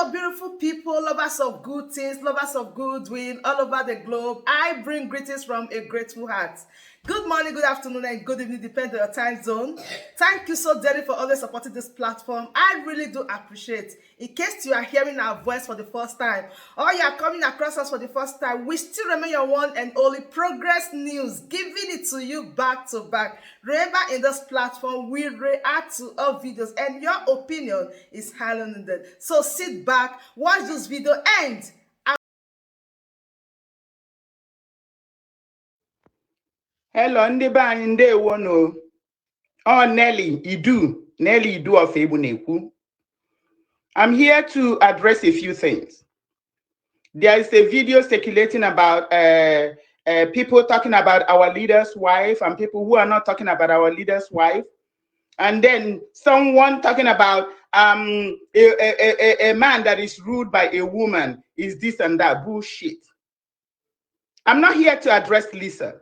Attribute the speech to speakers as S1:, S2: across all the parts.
S1: Hello, beautiful people, lovers of good things, lovers of goodwill all over the globe. I bring greetings from a grateful heart. Good morning, good afternoon, and good evening, depending on your time zone. Thank you so dearly for always supporting this platform. I really do appreciate. In case you are hearing our voice for the first time, or you are coming across us for the first time, we still remain your one and only Progress News, giving it to you back to back. Remember, in this platform, we react to all videos, and your opinion is highly needed. So sit back, watch this video, and
S2: Hello, ndị be anyị ndewo no. Oh, Nelly Idu of Ebunekwu. I'm here to address a few things. There is a video circulating about people talking about our leader's wife and people who are not talking about our leader's wife. And then someone talking about a man that is ruled by a woman is this and that bullshit. I'm not here to address Lisa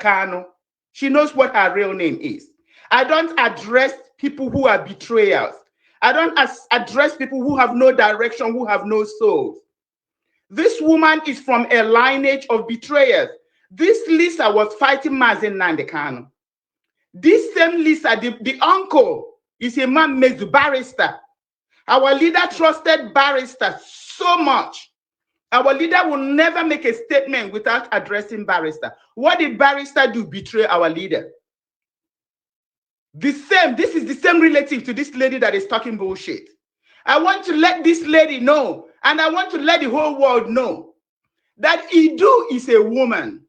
S2: Kanu. She knows what her real name is. I don't address people who are betrayers. I don't address people who have no direction, who have no soul. This woman is from a lineage of betrayers. This Lisa was fighting Nnamdi Kanu. This same Lisa, the uncle, is a man made barrister. Our leader trusted barrister so much. Our leader will never make a statement without addressing barrister. What did barrister do? Betray our leader. This is the same relative to this lady that is talking bullshit. I want to let this lady know, and I want to let the whole world know, that Idu is a woman.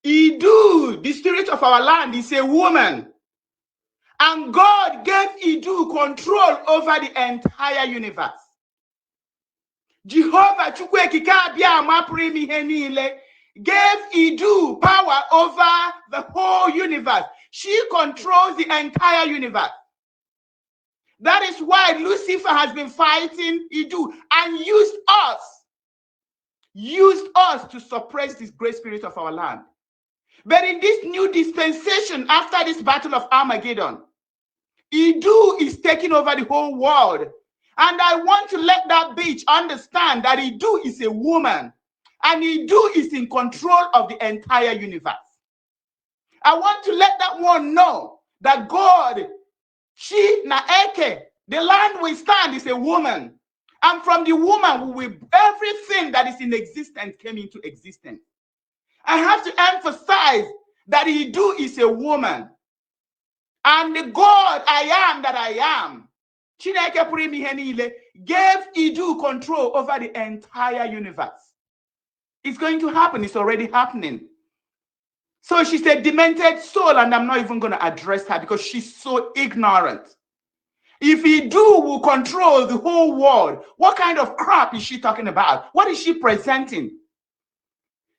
S2: Idu, the spirit of our land, is a woman. And God gave Idu control over the entire universe. Jehovah gave Idu power over the whole universe. She controls the entire universe. That is why Lucifer has been fighting Idu and used us to suppress this great spirit of our land. But in this new dispensation, after this battle of Armageddon, Idu is taking over the whole world. And I want to let that bitch understand that Idu is a woman. And Idu is in control of the entire universe. I want to let that one know that God, the land we stand is a woman. And from the woman, everything that is in existence came into existence. I have to emphasize that Idu is a woman. And the God I am that I am, gave Idu control over the entire universe. It's going to happen. It's already happening. So she's a demented soul, and I'm not even going to address her because she's so ignorant. If Idu will control the whole world, what kind of crap is she talking about? What is she presenting?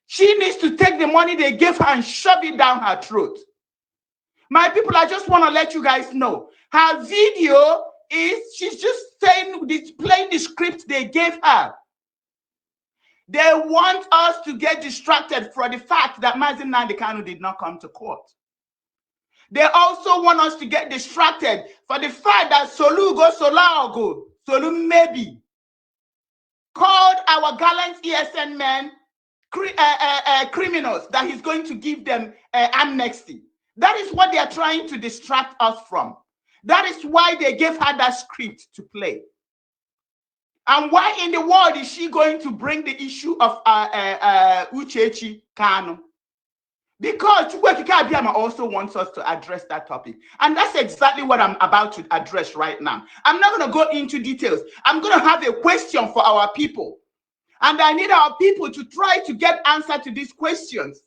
S2: She needs to take the money they gave her and shove it down her throat. My people, I just want to let you guys know. Her video is, she's just playing the script they gave her. They want us to get distracted for the fact that Nnamdi Kanu did not come to court. They also want us to get distracted for the fact that Solu maybe called our gallant ESN men criminals, that he's going to give them amnesty. That is what they are trying to distract us from. That is why they gave her that script to play. And why in the world is she going to bring the issue of Uchechi Kanu? Because Chukwuemeka Abiyama also wants us to address that topic. And that's exactly what I'm about to address right now. I'm not going to go into details. I'm going to have a question for our people. And I need our people to try to get answer to these questions.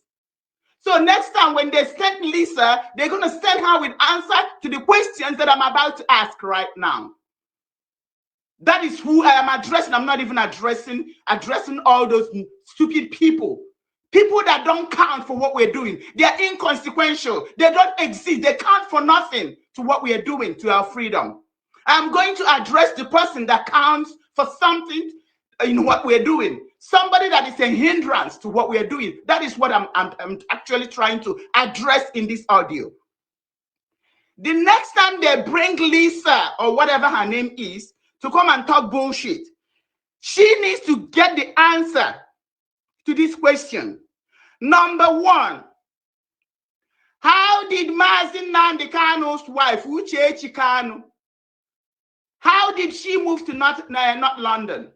S2: So next time when they send Lisa, they're going to send her with answer to the questions that I'm about to ask right now. That is who I am addressing. I'm not even addressing all those stupid people. People that don't count for what we're doing. They're inconsequential. They don't exist. They count for nothing to what we are doing, to our freedom. I'm going to address the person that counts for something in what we're doing. Somebody that is a hindrance to what we're doing. That is what I'm actually trying to address in this audio. The next time they bring Lisa, or whatever her name is, to come and talk bullshit. She needs to get the answer to this question. Number one, how did Nnamdi Kanu's wife, Uchechi Kanu, how did she move to not London?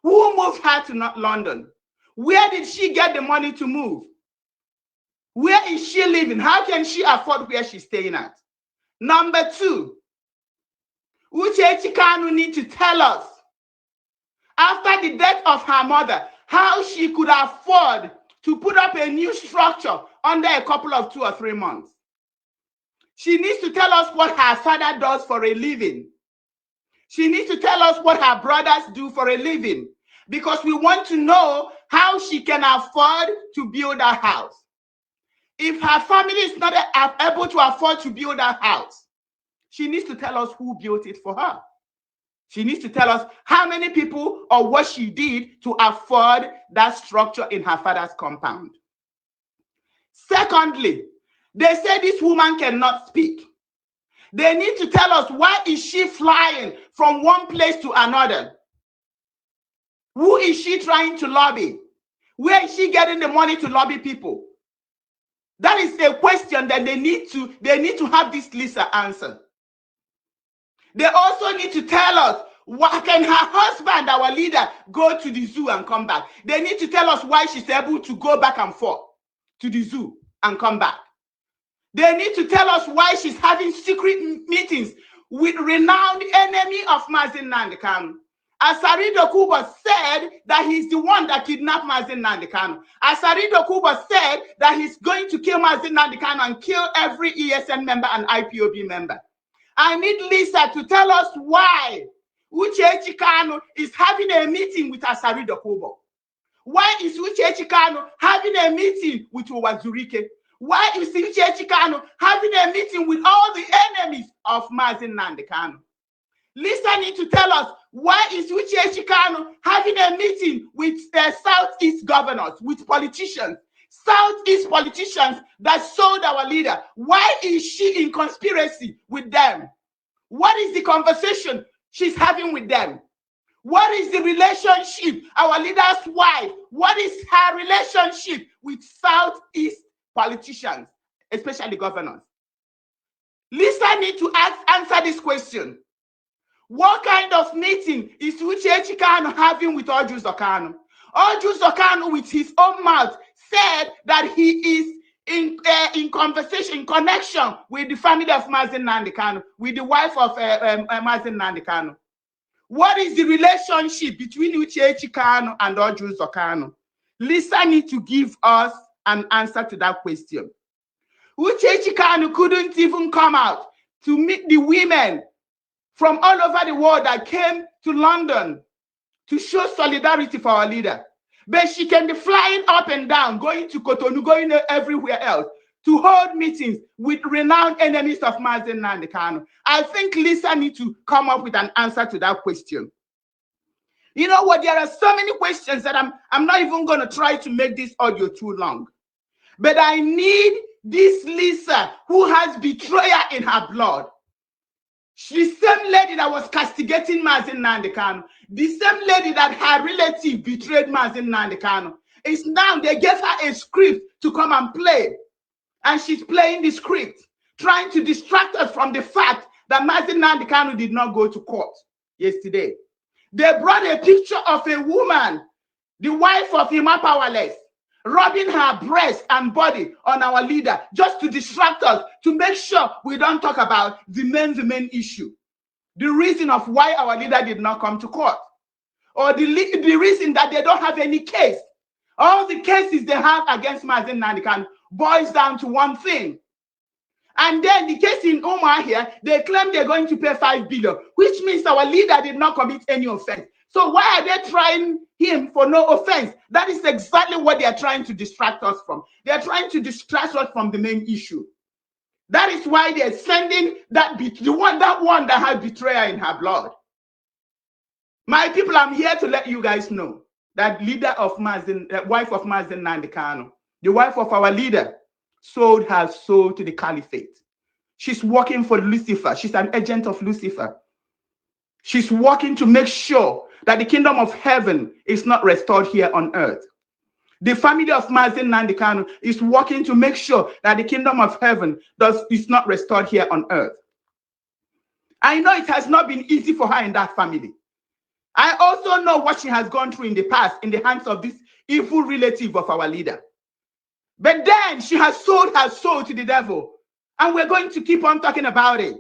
S2: Who moved her to not London? Where did she get the money to move? Where is she living? How can she afford where she's staying at? Number two, Uchechi Kanu needs to tell us, after the death of her mother, how she could afford to put up a new structure under a couple of 2 or 3 months. She needs to tell us what her father does for a living. She needs to tell us what her brothers do for a living, because we want to know how she can afford to build a house. If her family is not able to afford to build a house, she needs to tell us who built it for her. She needs to tell us how many people or what she did to afford that structure in her father's compound. Secondly, they say this woman cannot speak. They need to tell us, why is she flying from one place to another? Who is she trying to lobby? Where is she getting the money to lobby people? That is a question that they need to have this Lisa answer. They also need to tell us, why can her husband, our leader, go to the zoo and come back? They need to tell us why she's able to go back and forth to the zoo and come back. They need to tell us why she's having secret meetings with renowned enemy of Nnamdi Kanu. Asarido Kuba said that he's the one that kidnapped Nnamdi Kanu. Asarido Kuba said that he's going to kill Nnamdi Kanu and kill every ESN member and IPOB member. I need Lisa to tell us why Uchechi Kanu is having a meeting with Asarido Kuba. Why is Uchechi Kanu having a meeting with Uwazurike? Why is Uchechi Kanu having a meeting with all the enemies of Nnamdi Kanu? Lisa needs to tell us, why is Uchechi Kanu having a meeting with Southeast governors, with politicians, Southeast politicians that sold our leader? Why is she in conspiracy with them? What is the conversation she's having with them? What is the relationship, our leader's wife? What is her relationship with Southeast politicians, especially governors? Lisa needs to answer this question. What kind of meeting is Uchechi Kanu having with Orji Uzor? Orji Uzor, with his own mouth, said that he is in conversation, in connection with the family of Nnamdi Kanu, with the wife of Nnamdi Kanu. What is the relationship between Uchechi Kanu and Orji Uzor? Lisa needs to give us an answer to that question. Uchechi Kanu couldn't even come out to meet the women from all over the world that came to London to show solidarity for our leader. But she can be flying up and down, going to Cotonou, going everywhere else to hold meetings with renowned enemies of Nnamdi Kanu. I think Lisa needs to come up with an answer to that question. You know what? There are so many questions that I'm not even going to try to make this audio too long. But I need this Lisa who has betrayal in her blood. The same lady that was castigating Nnamdi Kanu, the same lady that her relative betrayed Nnamdi Kanu, is now they gave her a script to come and play. And she's playing the script, trying to distract us from the fact that Nnamdi Kanu did not go to court yesterday. They brought a picture of a woman, the wife of Ima Powerless, rubbing her breast and body on our leader just to distract us, to make sure we don't talk about the main issue. The reason of why our leader did not come to court, or the reason that they don't have any case. All the cases they have against Nnamdi Kanu boils down to one thing. And then the case in Omar here, they claim they're going to pay 5 billion, which means our leader did not commit any offense. So why are they trying him for no offense? That is exactly what they are trying to distract us from. They are trying to distract us from the main issue. That is why they are sending that one that had betrayal in her blood. My people, I'm here to let you guys know that leader of wife of Nnamdi Kanu, the wife of our leader, sold her soul to the caliphate. She's working for Lucifer. She's an agent of Lucifer. She's working to make sure that the kingdom of heaven is not restored here on earth. The family of Nnamdi Kanu is working to make sure that the kingdom of heaven is not restored here on earth. I know it has not been easy for her in that family. I also know what she has gone through in the past in the hands of this evil relative of our leader. But then she has sold her soul to the devil. And we're going to keep on talking about it.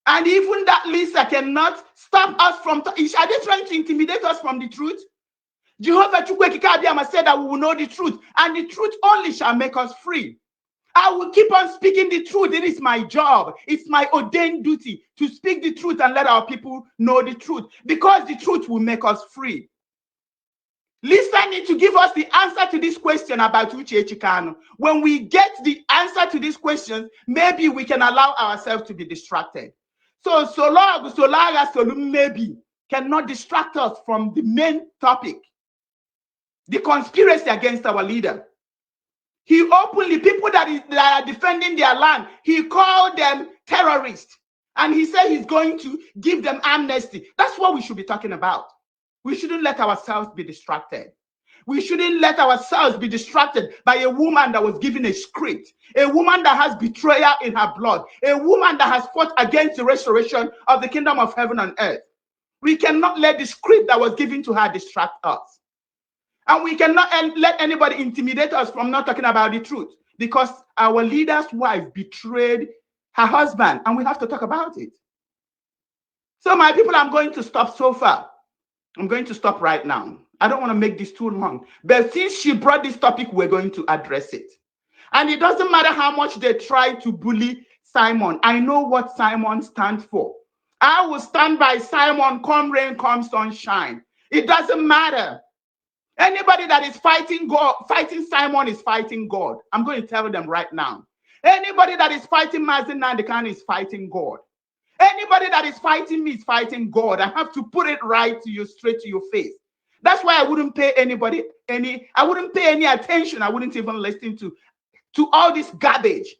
S2: And even that Lisa cannot stop us from... Are they trying to intimidate us from the truth? Jehovah Chukwekika said that we will know the truth. And the truth only shall make us free. I will keep on speaking the truth. It is my job. It's my ordained duty to speak the truth and let our people know the truth. Because the truth will make us free. Lisa needs to give us the answer to this question about Uche Kanu. When we get the answer to these questions, maybe we can allow ourselves to be distracted. So Solaga Solum maybe cannot distract us from the main topic, the conspiracy against our leader. He openly, people that are defending their land, he called them terrorists. And he said he's going to give them amnesty. That's what we should be talking about. We shouldn't let ourselves be distracted. We shouldn't let ourselves be distracted by a woman that was given a script, a woman that has betrayal in her blood, a woman that has fought against the restoration of the kingdom of heaven on earth. We cannot let the script that was given to her distract us. And we cannot let anybody intimidate us from not talking about the truth, because our leader's wife betrayed her husband, and we have to talk about it. So my people, I'm going to stop so far. I'm going to stop right now. I don't want to make this too long. But since she brought this topic, we're going to address it. And it doesn't matter how much they try to bully Simon. I know what Simon stands for. I will stand by Simon, come rain, come sunshine. It doesn't matter. Anybody that is fighting God, fighting Simon is fighting God. I'm going to tell them right now. Anybody that is fighting Nnamdi Kanu is fighting God. Anybody that is fighting me is fighting God. I have to put it right to you, straight to your face. That's why I wouldn't pay anybody I wouldn't pay any attention. I wouldn't even listen to all this garbage,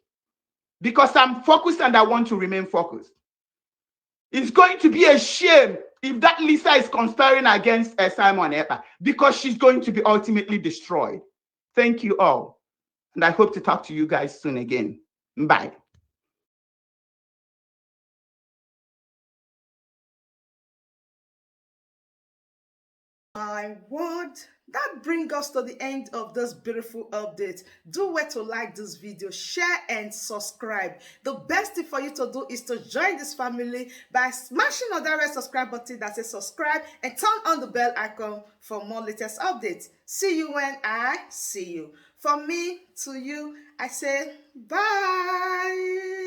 S2: because I'm focused and I want to remain focused. It's going to be a shame if that Lisa is conspiring against Simon Ekpa, because she's going to be ultimately destroyed. Thank you all. And I hope to talk to you guys soon again. Bye.
S1: My word, that brings us to the end of this beautiful update. Do well to like this video, share and subscribe. The best thing for you to do is to join this family by smashing on that red subscribe button that says subscribe, and turn on the bell icon for more latest updates. See you when I see you. From me to you, I say bye.